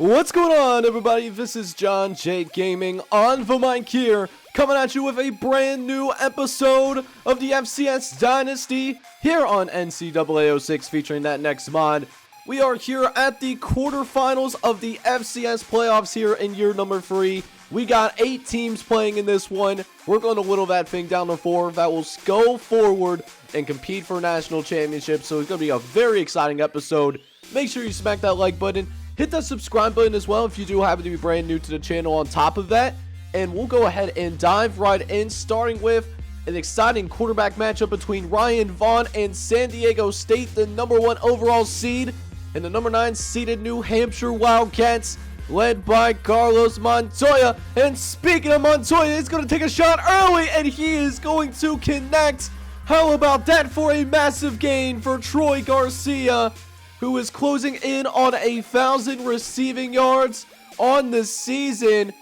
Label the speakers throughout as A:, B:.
A: What's going on, everybody? This is John J Gaming on the mic here, coming at you with a brand new episode of the FCS Dynasty here on NCAA 06, featuring that next mod. We are here at the quarterfinals of the FCS playoffs here in year number 3. We got 8 teams playing in this one. We're going to whittle that thing down to 4 that will go forward and compete for national championships. So it's going to be a very exciting episode. Make sure you smack that like button. Hit that subscribe button as well if you do happen to be brand new to the channel on top of that. And we'll go ahead and dive right in, starting with an exciting quarterback matchup between Ryan Vaughn and San Diego State, the #1 overall seed, and the #9 seeded New Hampshire Wildcats, led by Carlos Montoya. And speaking of Montoya, he's going to take a shot early, and he is going to connect. How about that for a massive gain for Troy Garcia, who is closing in on 1,000 receiving yards on the season.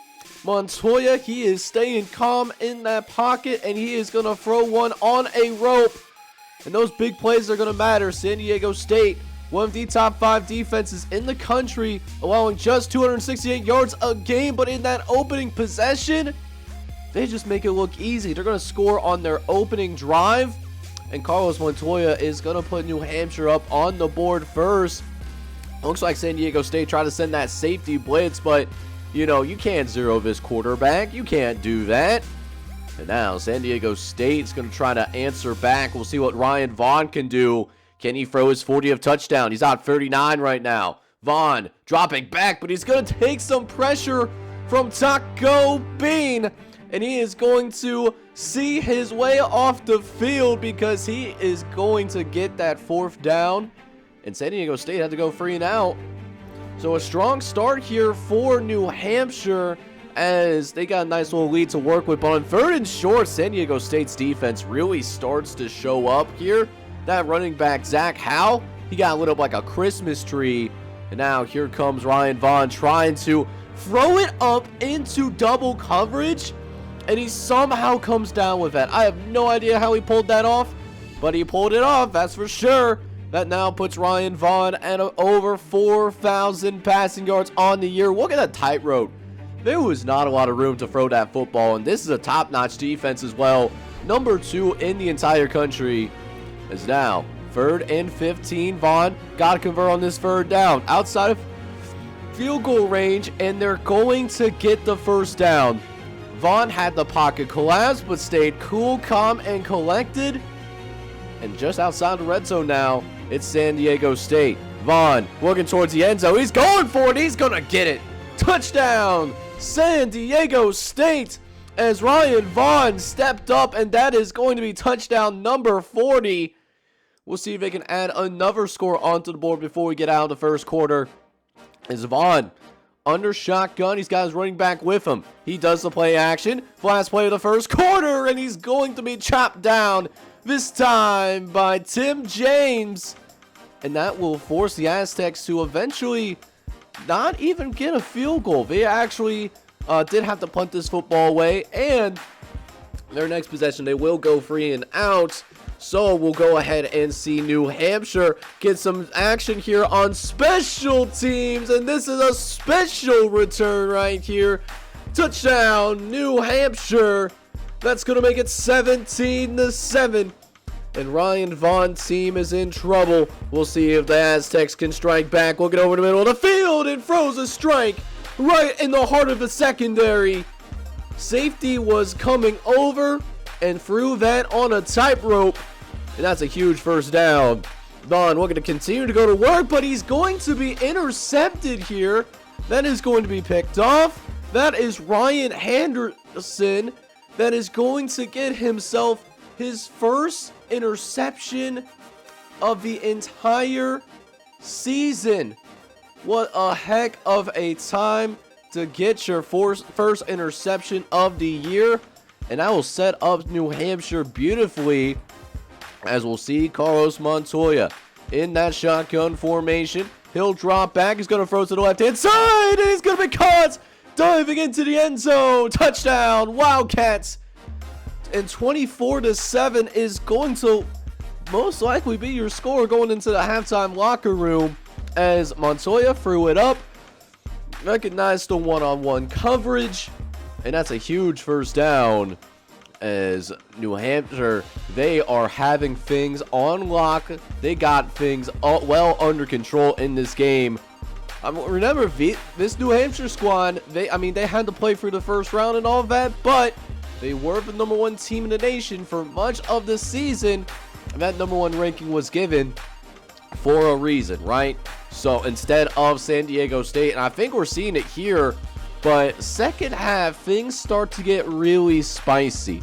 A: Montoya, he is staying calm in that pocket, and he is going to throw one on a rope. And those big plays are going to matter. San Diego State, one of the top 5 defenses in the country, allowing just 268 yards a game. But in that opening possession, they just make it look easy. They're going to score on their opening drive. And Carlos Montoya is going to put New Hampshire up on the board first. Looks like San Diego State tried to send that safety blitz, but, you know, you can't zero this quarterback. You can't do that. And now San Diego State's going to try to answer back. We'll see what Ryan Vaughn can do. Can he throw his 40th touchdown? He's out 39 right now. Vaughn dropping back, but he's going to take some pressure from Taco Bean. And he is going to see his way off the field because he is going to get that 4th down. And San Diego State had to go 3 and out. So a strong start here for New Hampshire as they got a nice little lead to work with. But on 3rd and short, San Diego State's defense really starts to show up here. That running back, Zach Howe, he got lit up like a Christmas tree. And now here comes Ryan Vaughn trying to throw it up into double coverage. And he somehow comes down with that. I have no idea how he pulled that off, but he pulled it off, that's for sure. That now puts Ryan Vaughn at over 4,000 passing yards on the year. Look at that tightrope. There was not a lot of room to throw that football, and this is a top-notch defense as well. #2 in the entire country. As now 3rd and 15. Vaughn got to convert on this 3rd down. Outside of field goal range, and they're going to get the 1st down. Vaughn had the pocket collapse, but stayed cool, calm, and collected. And just outside the red zone now, it's San Diego State. Vaughn working towards the end zone. He's going for it. He's going to get it. Touchdown, San Diego State, as Ryan Vaughn stepped up, and that is going to be touchdown number 40. We'll see if they can add another score onto the board before we get out of the first quarter. As Vaughn under shotgun, he's got his running back with him. He does the play action. Last play of the first quarter, and he's going to be chopped down, this time by Tim James. And that will force the Aztecs to eventually not even get a field goal. They actually did have to punt this football away, and their next possession, they will go 3 and out. So we'll go ahead and see New Hampshire get some action here on special teams. And this is a special return right here. Touchdown, New Hampshire. That's going to make it 17-7. And Ryan Vaughn's team is in trouble. We'll see if the Aztecs can strike back. Looking over the middle of the field and throws a strike right in the heart of the secondary. Safety was coming over and threw that on a tightrope, and that's a huge 1st down. Vaughn looking to continue to go to work, but he's going to be intercepted here. That is going to be picked off. That is Ryan Henderson that is going to get himself his 1st interception of the entire season. What a heck of a time to get your first interception of the year. And that will set up New Hampshire beautifully, as we'll see Carlos Montoya in that shotgun formation. He'll drop back. He's going to throw to the left-hand side, and he's going to be caught diving into the end zone. Touchdown, Wildcats. And 24-7 is going to most likely be your score going into the halftime locker room, as Montoya threw it up. recognized the one-on-one coverage, and that's a huge first down. As New Hampshire, they are having things on lock. They got things well under control in this game. Remember, this New Hampshire squad, they had to play for the first round and all of that, but they were the #1 team in the nation for much of the season, and that #1 ranking was given for a reason, right? So instead of San Diego State, and I think we're seeing it here, but second half, things start to get really spicy.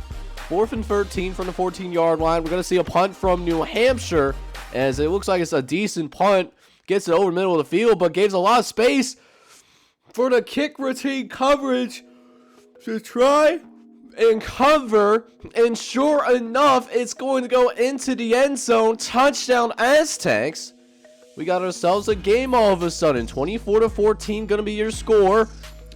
A: 4th and 13 from the 14-yard line. We're going to see a punt from New Hampshire, as it looks like it's a decent punt. Gets it over the middle of the field, but gives a lot of space for the kick retain coverage to try and cover. And sure enough, it's going to go into the end zone. Touchdown Aztecs. We got ourselves a game all of a sudden. 24-14 going to be your score,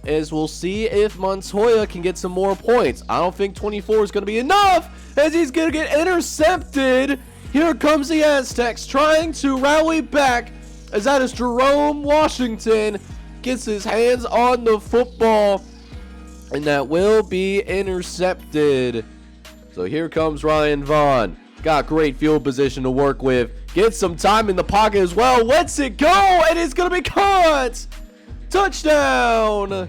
A: as we'll see if Montoya can get some more points. I don't think 24 is going to be enough, as he's going to get intercepted. Here comes the Aztecs trying to rally back, as that is Jerome Washington gets his hands on the football, and that will be intercepted. So here comes Ryan Vaughn. Got great field position to work with. Gets some time in the pocket as well. Lets it go, and it's going to be caught. Touchdown,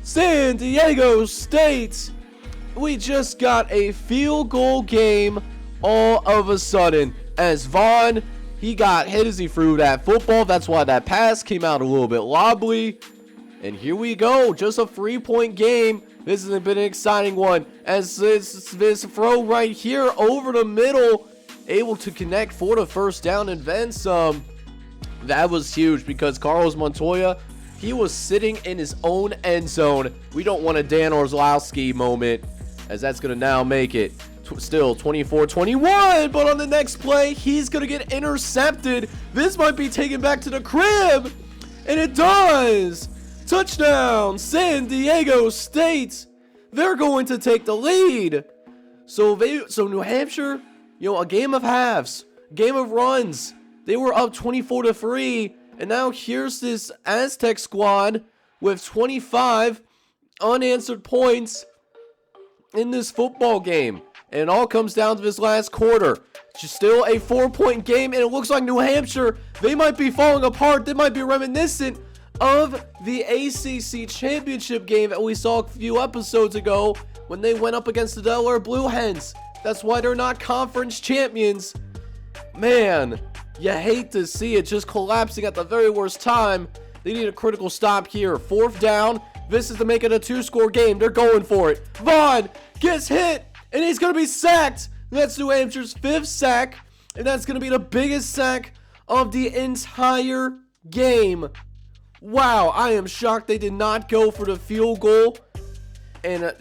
A: San Diego State. We just got a field goal game all of a sudden, as Vaughn, he got hit as he threw that football. That's why that pass came out a little bit wobbly. And here we go, just a 3-point game. This has been an exciting one, as this throw right here over the middle, able to connect for the first down and then some. That was huge, because Carlos Montoya, he was sitting in his own end zone. We don't want a Dan Orlowski moment, as that's going to now make it still 24-21. But on the next play, he's going to get intercepted. This might be taken back to the crib, and it does. Touchdown, San Diego State. They're going to take the lead. So New Hampshire, a game of halves, game of runs. They were up 24-3, and now here's this Aztec squad with 25 unanswered points in this football game. And it all comes down to this last quarter. It's still a 4-point game, and it looks like New Hampshire, they might be falling apart. They might be reminiscent of the ACC championship game that we saw a few episodes ago when they went up against the Delaware Blue Hens. That's why they're not conference champions. Man, you hate to see it just collapsing at the very worst time. They need a critical stop here. 4th down. This is to make it a 2-score game. They're going for it. Vaughn gets hit, and he's going to be sacked. That's New Hampshire's 5th sack, and that's going to be the biggest sack of the entire game. Wow, I am shocked they did not go for the field goal, and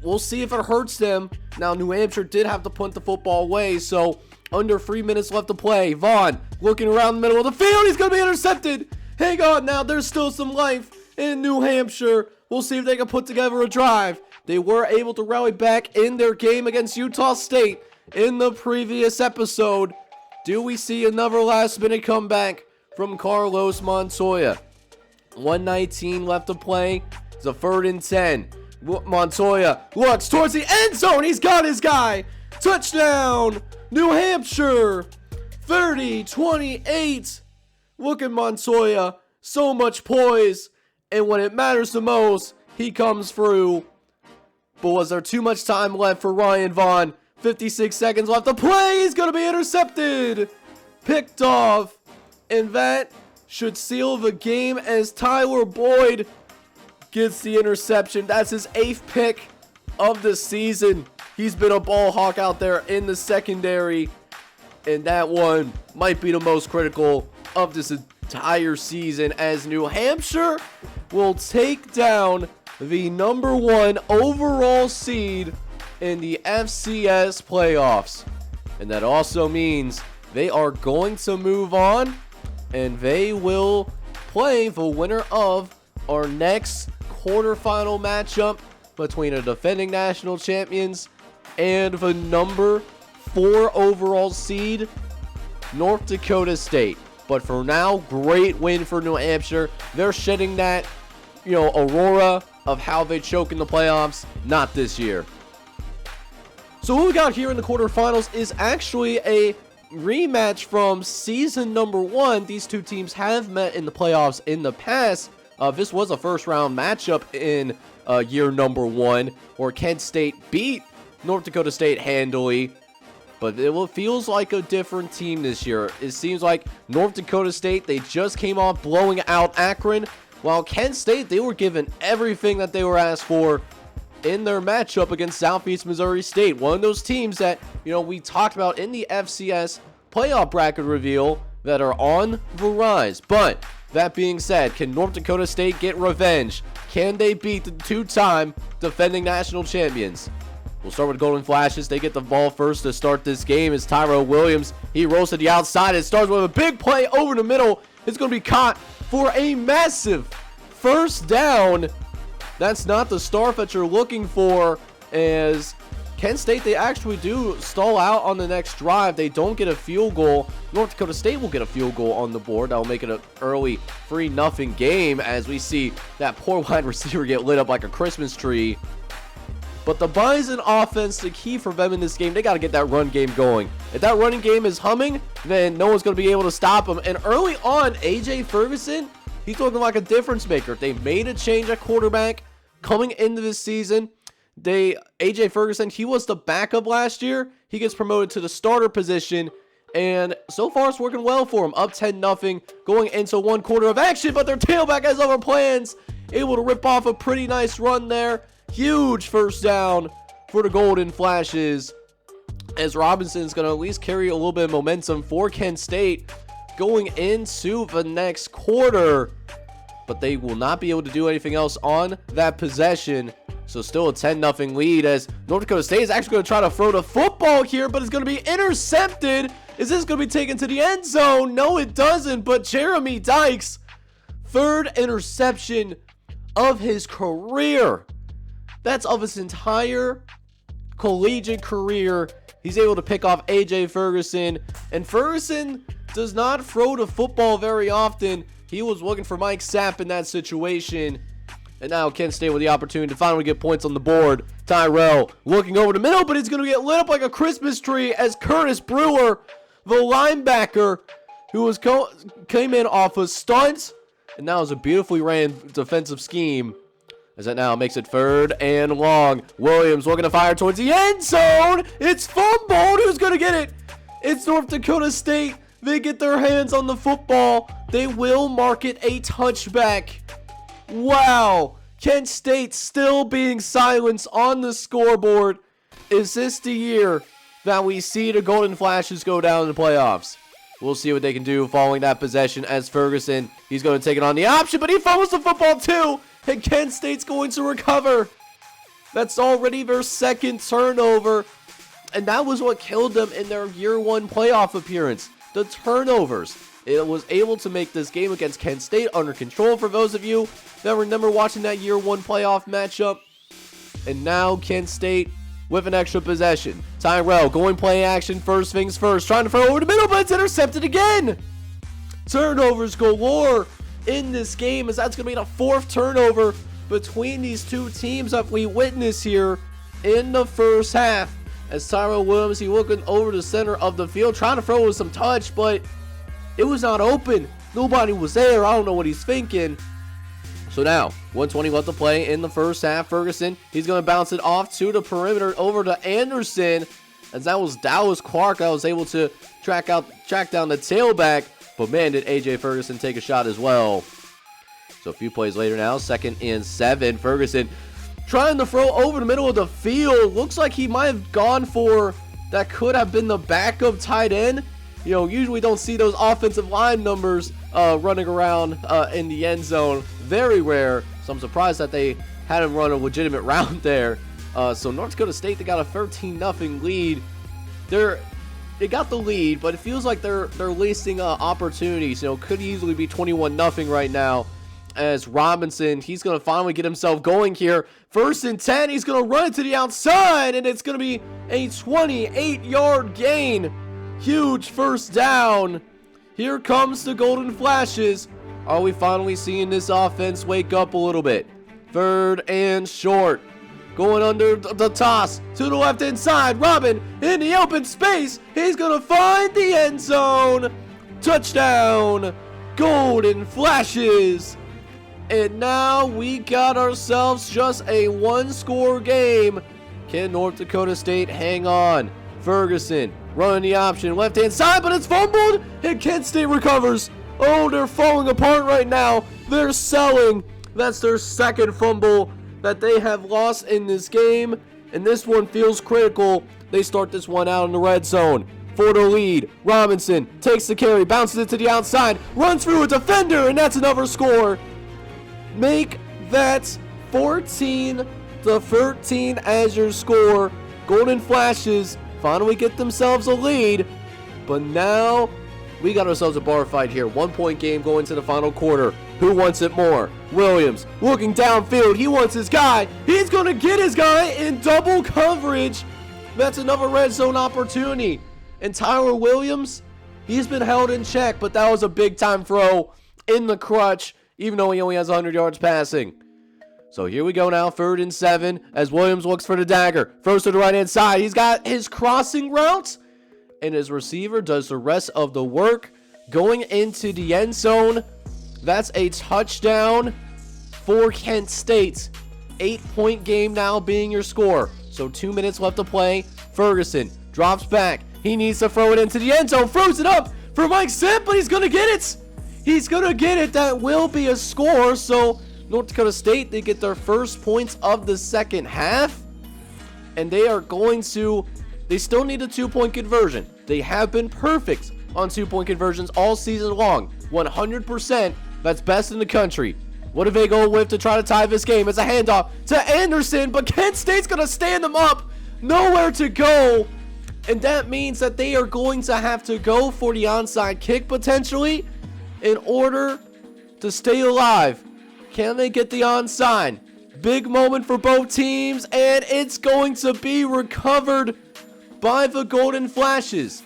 A: we'll see if it hurts them. Now, New Hampshire did have to punt the football away, so under 3 minutes left to play. Vaughn looking around the middle of the field. He's going to be intercepted. Hang on now. There's still some life in New Hampshire. We'll see if they can put together a drive. They were able to rally back in their game against Utah State in the previous episode. Do we see another last-minute comeback from Carlos Montoya? 1:19 left to play. It's a 3rd and 10. Montoya looks towards the end zone. He's got his guy. Touchdown, New Hampshire. 30-28. Look at Montoya. So much poise. And when it matters the most, he comes through. But was there too much time left for Ryan Vaughn? 56 seconds left to play. He's going to be intercepted. Picked off. And that should seal the game, as Tyler Boyd gets the interception. That's his 8th pick of the season. He's been a ball hawk out there in the secondary, and that one might be the most critical of this entire season, as New Hampshire will take down the #1 overall seed in the FCS playoffs. And that also means they are going to move on, and they will play the winner of our next quarterfinal matchup between the defending national champions and the #4 overall seed, North Dakota State. But for now, great win for New Hampshire. They're shedding that aurora of how they choke in the playoffs. Not this year. So what we got here in the quarterfinals is actually a rematch from season number 1. These two teams have met in the playoffs in the past. This was a first round matchup in year number 1, where Kent State beat North Dakota State handily. But it feels like a different team this year. It seems like North Dakota State, they just came off blowing out Akron, while Kent State, they were given everything that they were asked for in their matchup against Southeast Missouri State. One of those teams that, we talked about in the FCS playoff bracket reveal that are on the rise. But that being said, can North Dakota State get revenge? Can they beat the two-time defending national champions? We'll start with Golden Flashes. They get the ball first to start this game. It's Tyrell Williams. He rolls to the outside. It starts with a big play over the middle. It's going to be caught for a massive first down. That's not the start that you're looking for, as Kent State, they actually do stall out on the next drive. They don't get a field goal. North Dakota State will get a field goal on the board. That will make it an early 3-0 game, as we see that poor wide receiver get lit up like a Christmas tree. But the Bison offense, the key for them in this game, they got to get that run game going. If that running game is humming, then no one's going to be able to stop them. And early on, A.J. Ferguson, he's looking like a difference maker. They made a change at quarterback coming into this season. A.J. Ferguson, he was the backup last year. He gets promoted to the starter position. And so far, it's working well for him. Up 10-0, going into one quarter of action. But their tailback has other plans. Able to rip off a pretty nice run there. Huge first down for the Golden Flashes, as Robinson's going to at least carry a little bit of momentum for Kent State going into the next quarter. But they will not be able to do anything else on that possession. So still a 10-0 lead, as North Dakota State is actually going to try to throw the football here, but it's going to be intercepted. Is this going to be taken to the end zone? No, it doesn't. But Jeremy Dykes, third interception of his career. That's of his entire collegiate career. He's able to pick off A.J. Ferguson. And Ferguson does not throw the football very often. He was looking for Mike Sapp in that situation. And now Kent State with the opportunity to finally get points on the board. Tyrell looking over the middle, but he's going to get lit up like a Christmas tree, as Curtis Brewer, the linebacker, who came in off a stunt. And now is a beautifully ran defensive scheme, as that now makes it 3rd and long. Williams looking to fire towards the end zone. It's fumbled. Who's going to get it? It's North Dakota State. They get their hands on the football. They will mark it a touchback. Wow. Kent State still being silenced on the scoreboard. Is this the year that we see the Golden Flashes go down in the playoffs? We'll see what they can do following that possession, as Ferguson, he's going to take it on the option, but he fumbles the football too. And Kent State's going to recover. That's already their 2nd turnover. And that was what killed them in their year 1 playoff appearance. The turnovers. It was able to make this game against Kent State under control, for those of you that remember watching that year 1 playoff matchup. And now Kent State with an extra possession. Tyrell going play action, first things first. Trying to throw over the middle, but it's intercepted again. Turnovers galore in this game, as that's going to be the 4th turnover between these two teams that we witness here in the first half. As Tyrell Williams, he looking over the center of the field, trying to throw with some touch, but it was not open. Nobody was there. I don't know what he's thinking. So now, 120 left to play in the first half. Ferguson, he's going to bounce it off to the perimeter over to Anderson, as that was Dallas Clark. I was able to track down the tailback. But man, did A.J. Ferguson take a shot as well. So a few plays later now, 2nd and 7. Ferguson trying to throw over the middle of the field. Looks like he might have gone for, that could have been the backup tight end. Usually don't see those offensive line numbers running around in the end zone. Very rare. So I'm surprised that they had him run a legitimate route there. So North Dakota State, they got a 13-0 lead. They got the lead, but it feels like they're wasting opportunities. Could easily be 21-0 right now, as Robinson, he's going to finally get himself going here. 1st and 10, he's going to run it to the outside, and it's going to be a 28-yard gain. Huge first down. Here comes the Golden Flashes Are we finally seeing this offense wake up a little bit? 3rd and short. Going under the toss to the left-hand side. Robin in the open space. He's going to find the end zone. Touchdown. Golden Flashes. And now we got ourselves just a 1-score game. Can North Dakota State hang on? Ferguson running the option. Left-hand side, but it's fumbled. And Kent State recovers. Oh, they're falling apart right now. They're selling. That's their 2nd fumble that they have lost in this game. And this one feels critical. They start this one out in the red zone. For the lead, Robinson takes the carry, bounces it to the outside, runs through a defender, and that's another score. Make that 14-13 as your score. Golden Flashes finally get themselves a lead, but now we got ourselves a bar fight here. 1-point game going to the final quarter. Who wants it more? Williams looking downfield. He wants his guy. He's going to get his guy in double coverage. That's another red zone opportunity. And Tyler Williams, he's been held in check, but that was a big-time throw in the crutch, even though he only has 100 yards passing. So here we go now, 3rd and 7, as Williams looks for the dagger. Throws to the right-hand side. He's got his crossing route, and his receiver does the rest of the work. Going into the end zone, that's a touchdown for Kent State. 8-point game now being your score. So 2 minutes left to play. Ferguson drops back. He needs to throw it into the end zone. Throws it up for Mike Simp, but he's going to get it. He's going to get it. That will be a score. So North Dakota State, they get their first points of the second half. And they are going to, they still need a 2-point conversion. They have been perfect on 2-point conversions all season long. 100%. That's best in the country. What do they go with to try to tie this game? It's a handoff to Anderson, but Kent State's going to stand them up. Nowhere to go. And that means that they are going to have to go for the onside kick potentially in order to stay alive. Can they get the onside? Big moment for both teams, and it's going to be recovered by the Golden Flashes.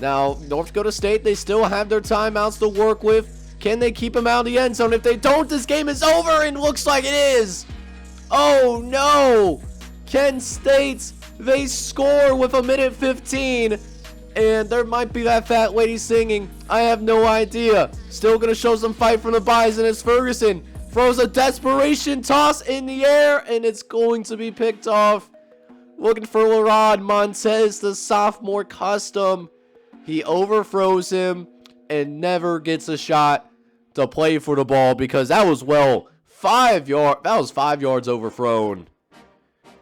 A: Now, North Dakota State, they still have their timeouts to work with. Can they keep them out of the end zone? If they don't, this game is over, and looks like it is. Oh, no. Kent State, they score with 1:15, and there might be that fat lady singing. I have no idea. Still going to show some fight from the Bison as Ferguson throws a desperation toss in the air, and it's going to be picked off. Looking for Lerod Montez, the sophomore custom. He overthrows him and never gets a shot to play for the ball because that was 5 yards. That was 5 yards overthrown.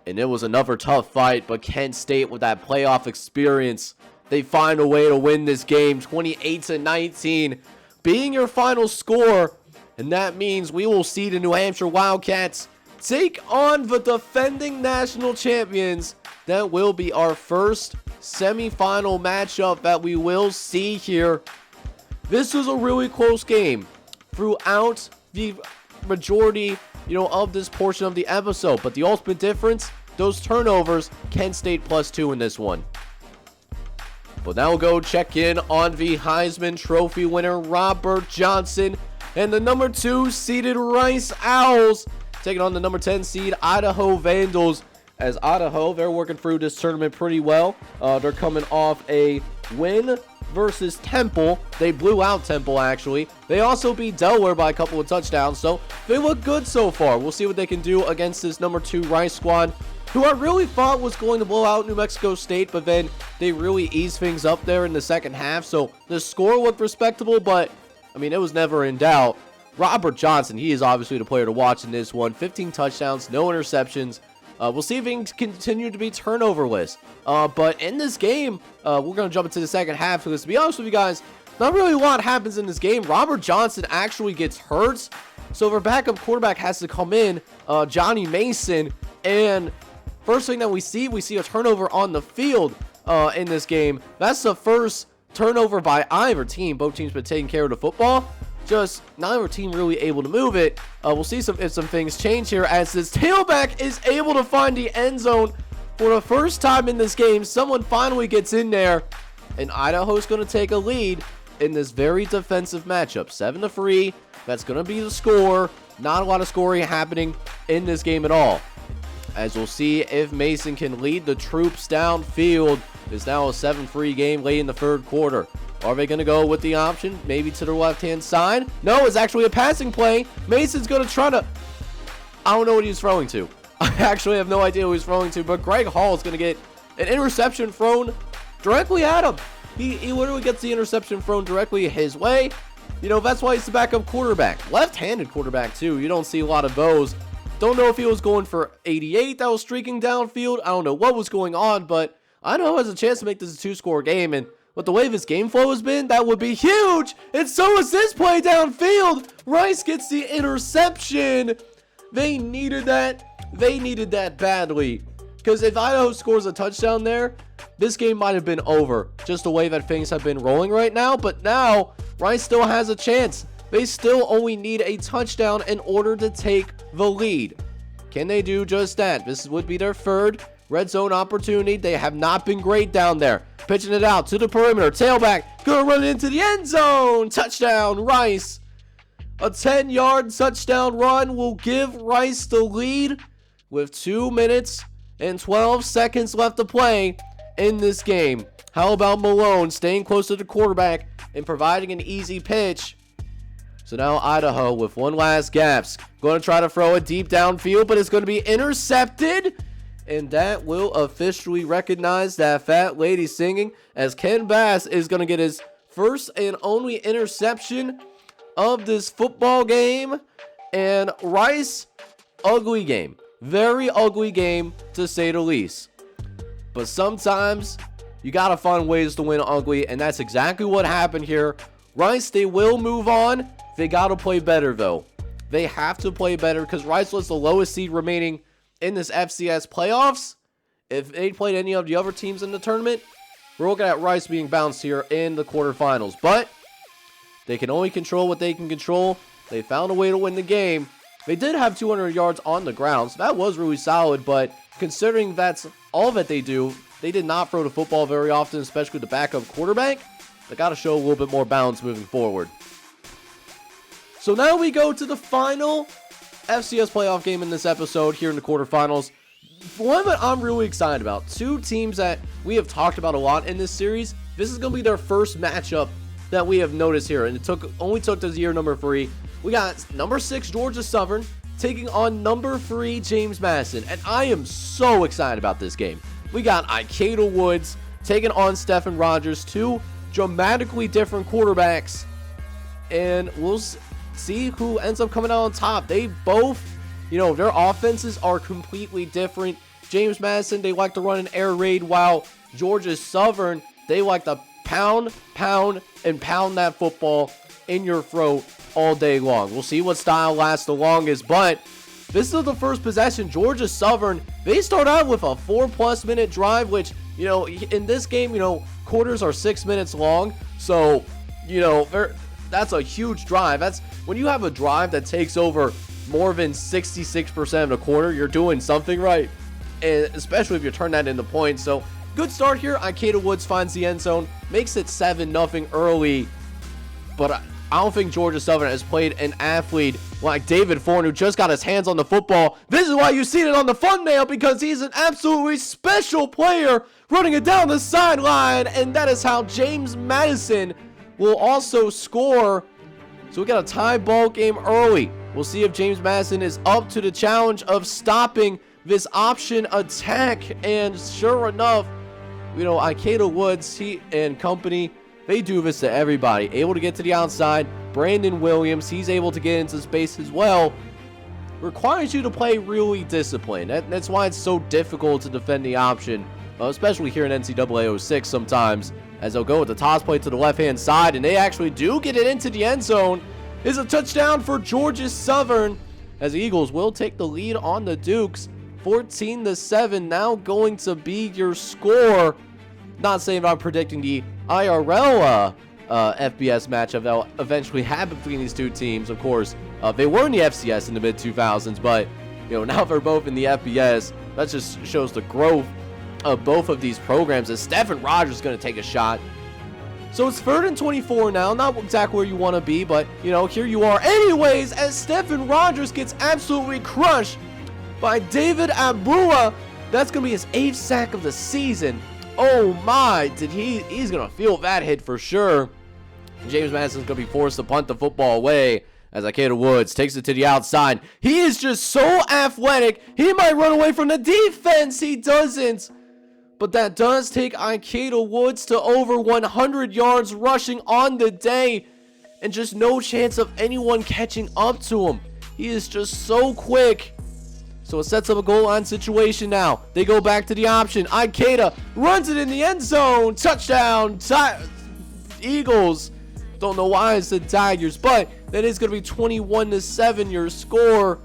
A: And it was another tough fight, but Kent State with that playoff experience, they find a way to win this game, 28-19, being your final score. And that means we will see the New Hampshire Wildcats take on the defending national champions. That will be our first semifinal matchup that we will see here. This was a really close game throughout the majority, of this portion of the episode. But the ultimate difference, those turnovers, Kent State +2 in this one. But now we'll go check in on the Heisman Trophy winner, Robert Johnson, and the number 2 seeded Rice Owls taking on the number 10 seed Idaho Vandals. As Idaho, they're working through this tournament pretty well. They're coming off a win versus Temple. They blew out Temple, actually. They also beat Delaware by a couple of touchdowns, so they look good so far. We'll see what they can do against this number 2 Rice squad, who I really thought was going to blow out New Mexico State, but then they really eased things up there in the second half. So the score looked respectable, but it was never in doubt. Robert Johnson, he is obviously the player to watch in this one. 15 touchdowns, no interceptions. We'll see if he can continue to be turnoverless. But in this game, we're going to jump into the second half. Because to be honest with you guys, not really a lot happens in this game. Robert Johnson actually gets hurt. So their backup quarterback has to come in, Johnny Mason. And first thing that we see a turnover on the field in this game. That's the first turnover by either team. Both teams been taking care of the football. Just neither team really able to move it. We'll see if some things change here as this tailback is able to find the end zone for the first time in this game. Someone finally gets in there, and Idaho's going to take a lead in this very defensive matchup. 7-3. That's going to be the score. Not a lot of scoring happening in this game at all. As we'll see if Mason can lead the troops downfield. It's now a 7-3 game late in the third quarter. Are they going to go with the option? Maybe to the left-hand side? No, it's actually a passing play. Mason's going to try to... I don't know what he's throwing to. I actually have no idea who he's throwing to, but Greg Hall is going to get an interception thrown directly at him. He literally gets the interception thrown directly his way. You know, that's why he's the backup quarterback. Left-handed quarterback, too. You don't see a lot of those. Don't know if he was going for 88 that was streaking downfield. I don't know what was going on, but I know he has a chance to make this a two-score game, and with the way this game flow has been, that would be huge. And so is this play downfield. Rice gets the interception. They needed that. They needed that badly. Because if Idaho scores a touchdown there, this game might have been over. Just the way that things have been rolling right now. But now, Rice still has a chance. They still only need a touchdown in order to take the lead. Can they do just that? This would be their third red zone opportunity. They have not been great down there. Pitching it out to the perimeter. Tailback. Gonna run into the end zone. Touchdown, Rice. A 10-yard touchdown run will give Rice the lead with 2 minutes and 12 seconds left to play in this game. How about Malone staying close to the quarterback and providing an easy pitch? So now Idaho with one last gasp. Going to try to throw it deep downfield, but it's going to be intercepted. And that will officially recognize that fat lady singing, as Ken Bass is going to get his first and only interception of this football game. And Rice, ugly game. Very ugly game, to say the least. But sometimes you got to find ways to win ugly, and that's exactly what happened here. Rice, they will move on. They got to play better, though. They have to play better because Rice was the lowest seed remaining in this FCS playoffs. If they played any of the other teams in the tournament, we're looking at Rice being bounced here in the quarterfinals. But they can only control what they can control. They found a way to win the game. They did have 200 yards on the ground, so that was really solid. But considering that's all that they do, they did not throw the football very often, especially the backup quarterback. They got to show a little bit more balance moving forward. So now we go to the final FCS playoff game in this episode here in the quarterfinals. One that I'm really excited about. Two teams that we have talked about a lot in this series. This is going to be their first matchup that we have noticed here. And it only took this year number 3. We got number 6 Georgia Southern taking on number 3 James Madison. And I am so excited about this game. We got Ikeda Woods taking on Stephen Rogers. Two dramatically different quarterbacks. And we'll see who ends up coming out on top. They both, their offenses are completely different. James Madison, they like to run an air raid, while Georgia Southern, they like to pound, and pound that football in your throat all day long. We'll see what style lasts the longest, but this is the first possession. Georgia Southern, they start out with a 4+ minute drive, which, in this game, quarters are 6 minutes long. So, that's a huge drive. That's when you have a drive that takes over more than 66% of the quarter, you're doing something right. And especially if you turn that into points. So good start here. Ikeda Woods finds the end zone, makes it 7-0 early. But I don't think Georgia Southern has played an athlete like David Thorne, who just got his hands on the football. This is why you see it on the thumbnail, because he's an absolutely special player running it down the sideline. And that is how James Madison will also score. So we got a tie ball game early. We'll see if James Madison is up to the challenge of stopping this option attack. And sure enough, Ikeda Woods, he and company, they do this to everybody. Able to get to the outside. Brandon Williams, he's able to get into space as well. Requires you to play really disciplined. That's why it's so difficult to defend the option, especially here in NCAA 06 sometimes, as they'll go with the toss play to the left-hand side, and they actually do get it into the end zone. Is a touchdown for Georgia Southern, as the Eagles will take the lead on the Dukes. 14-7 now going to be your score. Not saying I'm predicting the IRL FBS matchup that will eventually happen between these two teams. Of course, they were in the FCS in the mid-2000s, but now they're both in the FBS. That just shows the growth of both of these programs, as Stephen Rogers is going to take a shot. So it's 3rd and 24 now. Not exactly where you want to be, but, you know, here you are. Anyways, as Stephen Rogers gets absolutely crushed by David Abua. That's going to be his 8th sack of the season. Oh my, he's going to feel that hit for sure. James Madison's going to be forced to punt the football away as Ikeda Woods takes it to the outside. He is just so athletic. He might run away from the defense. He doesn't. But that does take Ikeda Woods to over 100 yards rushing on the day. And just no chance of anyone catching up to him. He is just so quick. So it sets up a goal line situation now. They go back to the option. Ikeda runs it in the end zone. Touchdown. Eagles. Don't know why I said Tigers, but that is going to be 21-7 your score.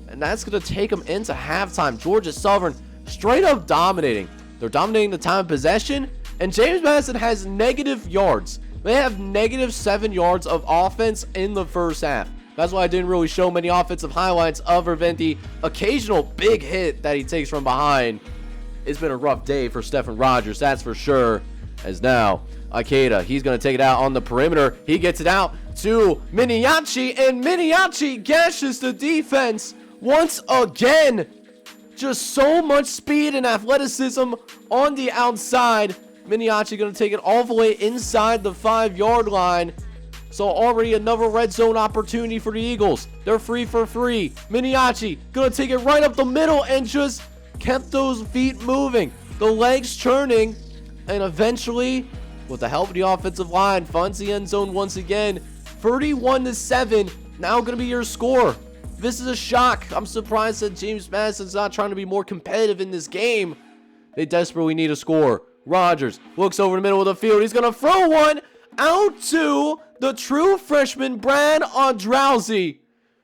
A: And that's going to take them into halftime. Georgia Southern straight up dominating. They're dominating the time of possession, and James Madison has negative yards. They have -7 yards of offense in the first half. That's why I didn't really show many offensive highlights other than the occasional big hit that he takes from behind. It's been a rough day for Stephen Rogers, that's for sure. As now, Ikeda, he's going to take it out on the perimeter. He gets it out to Miniachi, and Miniachi gashes the defense once again. Just so much speed and athleticism on the outside. Miniachi going to take it all the way inside the 5-yard line. So already another red zone opportunity for the Eagles. They're free for free. Miniachi going to take it right up the middle and just kept those feet moving. The legs churning. And eventually, with the help of the offensive line, finds the end zone once again. 31-7. Now going to be your score. This is a shock. I'm surprised that James Madison's not trying to be more competitive in this game. They desperately need a score. Rogers looks over the middle of the field. He's going to throw one out to the true freshman, Brad Andrauzi,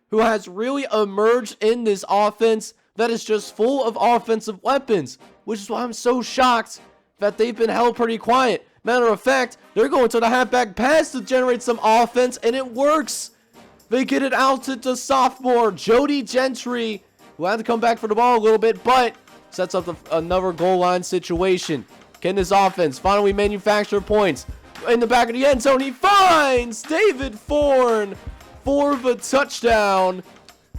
A: who has really emerged in this offense that is just full of offensive weapons, which is why I'm so shocked that they've been held pretty quiet. Matter of fact, they're going to the halfback pass to generate some offense, and it works. They get it out to the sophomore, Jody Gentry, who had to come back for the ball a little bit, but sets up another goal line situation. Can this offense finally manufacture points? In the back of the end zone, he finds David Thorne for the touchdown.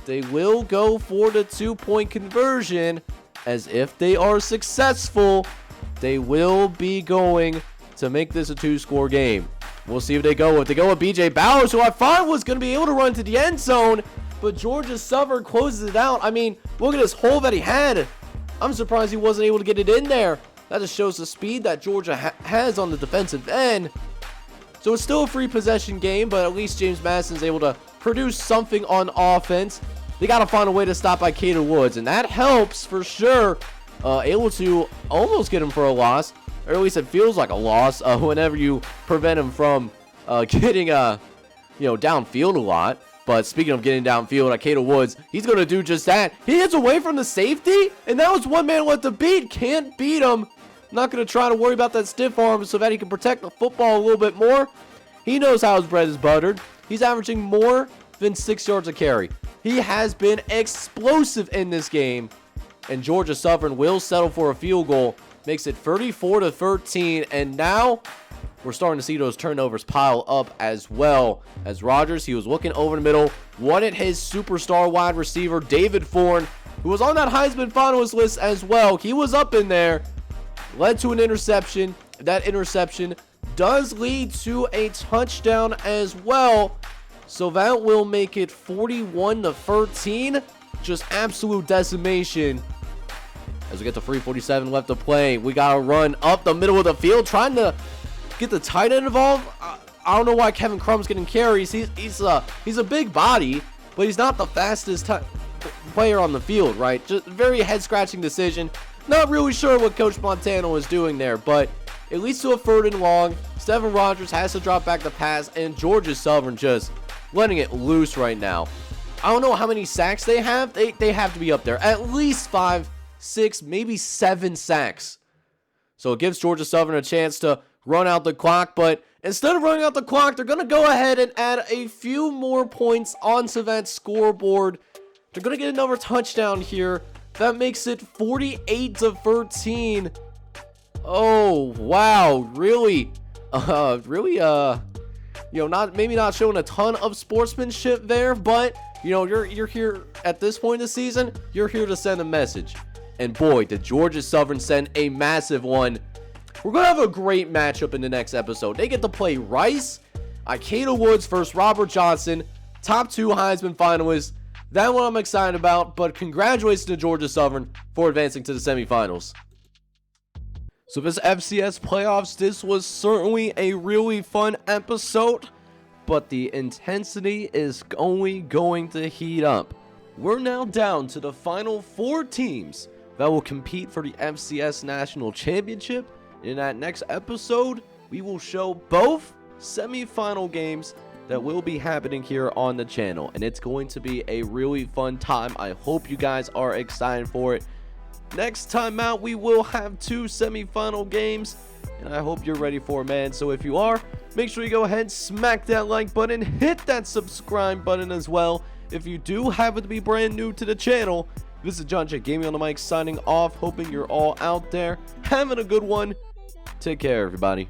A: They will go for the 2-point conversion, as if they are successful, they will be going to make this a 2-score game. We'll see if they go. If they go with BJ Bowers, who I thought was going to be able to run to the end zone, but Georgia Southern closes it out. I mean, look at this hole that he had. I'm surprised he wasn't able to get it in there. That just shows the speed that Georgia has on the defensive end. So it's still a free possession game, but at least James Madison's able to produce something on offense. They got to find a way to stop Ikeda Woods, and that helps for sure. Able to almost get him for a loss, or at least it feels like a loss whenever you prevent him from getting downfield a lot. But speaking of getting downfield, Ikeda Woods, he's going to do just that. He hits away from the safety, and that was one man left to beat. Can't beat him. Not going to try to worry about that stiff arm so that he can protect the football a little bit more. He knows how his bread is buttered. He's averaging more than 6 yards a carry. He has been explosive in this game. And Georgia Southern will settle for a field goal. Makes it 34-13. And now we're starting to see those turnovers pile up as well. As Rogers, he was looking over the middle. Wanted his superstar wide receiver, David Thorne, who was on that Heisman finalist list as well. He was up in there. Led to an interception. That interception does lead to a touchdown as well. So that will make it 41-13. Just absolute decimation. As we get to 3:47 left to play, we got to run up the middle of the field, trying to get the tight end involved. I don't know why Kevin Crumb's getting carries. He's a big body, but he's not the fastest player on the field, right? Just very head-scratching decision. Not really sure what Coach Montano is doing there, but it leads to a 3rd and long. Stephen Rogers has to drop back the pass, and Georgia Southern just letting it loose right now. I don't know how many sacks they have. They have to be up there. At least 5, 6, maybe 7 sacks. So it gives Georgia Southern a chance to run out the clock, but instead of running out the clock, they're going to go ahead and add a few more points onto that scoreboard. They're going to get another touchdown here. That makes it 48-13. Oh, wow. Really? Really, not showing a ton of sportsmanship there, but you're here at this point in the season. You're here to send a message, and boy, did Georgia Southern send a massive one. We're gonna have a great matchup in the next episode. They get to play Rice, Ikeda Woods versus Robert Johnson, top 2 Heisman finalists. That one I'm excited about, but congratulations to Georgia Southern for advancing to the semifinals. So this FCS playoffs, this was certainly a really fun episode, but the intensity is only going to heat up. We're now down to the final 4 teams that will compete for the FCS National Championship. In that next episode, we will show both semifinal games that will be happening here on the channel, and it's going to be a really fun time. I hope you guys are excited for it. Next time out, we will have 2 semifinal games, and I hope you're ready for it, man. So if you are, make sure you go ahead, smack that like button, hit that subscribe button as well. If you do happen to be brand new to the channel, this is John J. Gaming on the mic signing off, hoping you're all out there having a good one. Take care, everybody.